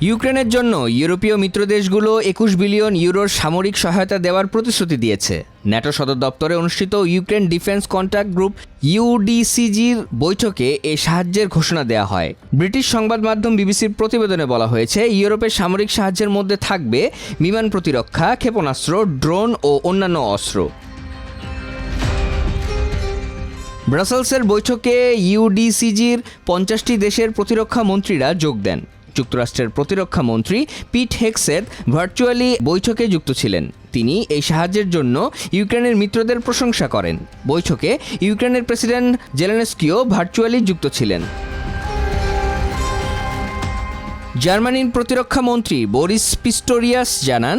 ইউক্রেনের জন্য ইউরোপীয় মিত্রদেশগুলো ২১ বিলিয়ন ইউরোর সামরিক সহায়তা দেওয়ার প্রতিশ্রুতি দিয়েছে। ন্যাটো সদর দপ্তরে অনুষ্ঠিত ইউক্রেন ডিফেন্স কন্ট্যাক্ট গ্রুপ ইউডিসিজির বৈঠকে এই সাহায্যের ঘোষণা দেওয়া হয়। ব্রিটিশ সংবাদ মাধ্যম বিবিসির প্রতিবেদনে বলা হয়েছে, ইউরোপের সামরিক সাহায্যের মধ্যে থাকবে বিমান প্রতিরক্ষা, ক্ষেপণাস্ত্র, ড্রোন ও অন্যান্য অস্ত্র। ব্রাসেলসের বৈঠকে ইউডিসিজির ৫০টি দেশের প্রতিরক্ষা মন্ত্রীরা যোগ দেন। যুক্তরাষ্ট্রের প্রতিরক্ষা মন্ত্রী পিট হেগসেথ ভার্চুয়ালি বৈঠকে যুক্ত ছিলেন। তিনি এই সাহায্যের জন্য ইউক্রেনের মিত্রদের প্রশংসা করেন। বৈঠকে ইউক্রেনের প্রেসিডেন্ট জেলেনস্কিও ভার্চুয়ালি যুক্ত ছিলেন। জার্মানির প্রতিরক্ষা মন্ত্রী বরিস পিস্টোরিয়াস জানান,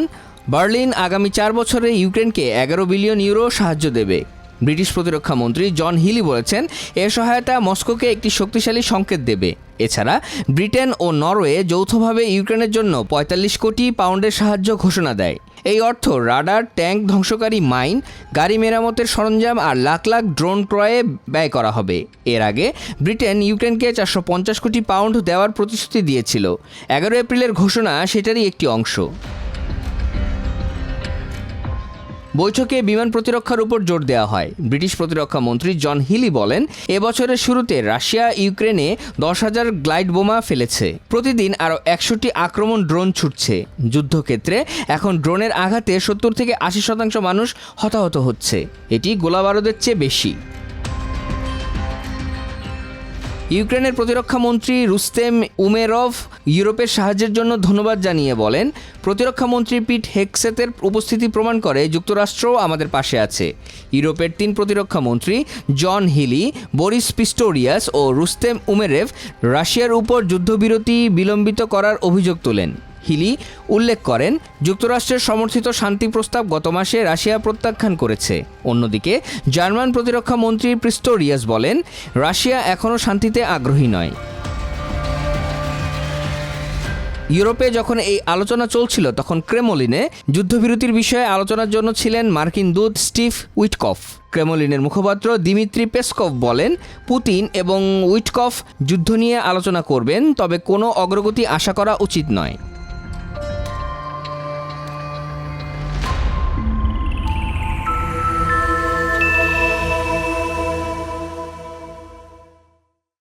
বার্লিন আগামী ৪ বছরে ইউক্রেনকে ১১ বিলিয়ন ইউরো সাহায্য দেবে। ব্রিটিশ প্রতিরক্ষা মন্ত্রী জন হিলি বলেছেন, এ সহায়তা মস্কোকে একটি শক্তিশালী সংকেত দেবে। এছাড়া ব্রিটেন ও নরওয়ে যৌথভাবে ইউক্রেনের জন্য ৪৫ কোটি পাউন্ডের সাহায্য ঘোষণা দেয়। এই অর্থ রাডার, ট্যাঙ্ক, ধ্বংসকারী মাইন, গাড়ি মেরামতের সরঞ্জাম আর লাখ লাখ ড্রোন ক্রয়ে ব্যয় করা হবে। এর আগে ব্রিটেন ইউক্রেনকে ৪৫০ কোটি পাউন্ড দেওয়ার প্রতিশ্রুতি দিয়েছিল। ১১ এপ্রিলের ঘোষণা সেটারই একটি অংশ। বৈঠকে বিমান প্রতিরক্ষার উপর জোর দেওয়া হয়। ব্রিটিশ প্রতিরক্ষা মন্ত্রী জন হিলি বলেন, এবছরের শুরুতে রাশিয়া ইউক্রেনে ১০,০০০ গ্লাইড বোমা ফেলেছে। প্রতিদিন আরও ১০০টি আক্রমণ ড্রোন ছুটছে। যুদ্ধক্ষেত্রে এখন ড্রোনের আঘাতে ৭০ থেকে ৮০% মানুষ হতাহত হচ্ছে। এটি গোলাবারুদের চেয়ে বেশি। ইউক্রেনের প্রতিরক্ষা মন্ত্রী রুস্তেম উমেরভ ইউরোপের সাহায্যের জন্য ধন্যবাদ জানিয়ে বলেন, প্রতিরক্ষা মন্ত্রী পিট হেগসেথের উপস্থিতি প্রমাণ করে যুক্তরাষ্ট্রও আমাদের পাশে আছে। ইউরোপের ৩ প্রতিরক্ষা মন্ত্রী জন হিলি, বরিস পিস্টোরিয়াস ও রুস্তেম উমেরেভ রাশিয়ার উপর যুদ্ধবিরতি বিলম্বিত করার অভিযোগ তোলেন। হিলি উল্লেখ করেন, যুক্তরাষ্ট্রের সমর্থিত শান্তি প্রস্তাব গত মাসে রাশিয়া প্রত্যাখ্যান করেছে। অন্যদিকে জার্মান প্রতিরক্ষা মন্ত্রী পিস্টোরিয়াস বলেন, রাশিয়া এখনও শান্তিতে আগ্রহী নয়। ইউরোপে যখন এই আলোচনা চলছিল, তখন ক্রেমলিনে যুদ্ধবিরতির বিষয়ে আলোচনার জন্য ছিলেন মার্কিন দূত স্টিভ উইটকফ। ক্রেমলিনের মুখপাত্র দিমিত্রি পেসকভ বলেন, পুতিন এবং উইটকফ যুদ্ধ নিয়ে আলোচনা করবেন, তবে কোনো অগ্রগতি আশা করা উচিত নয়।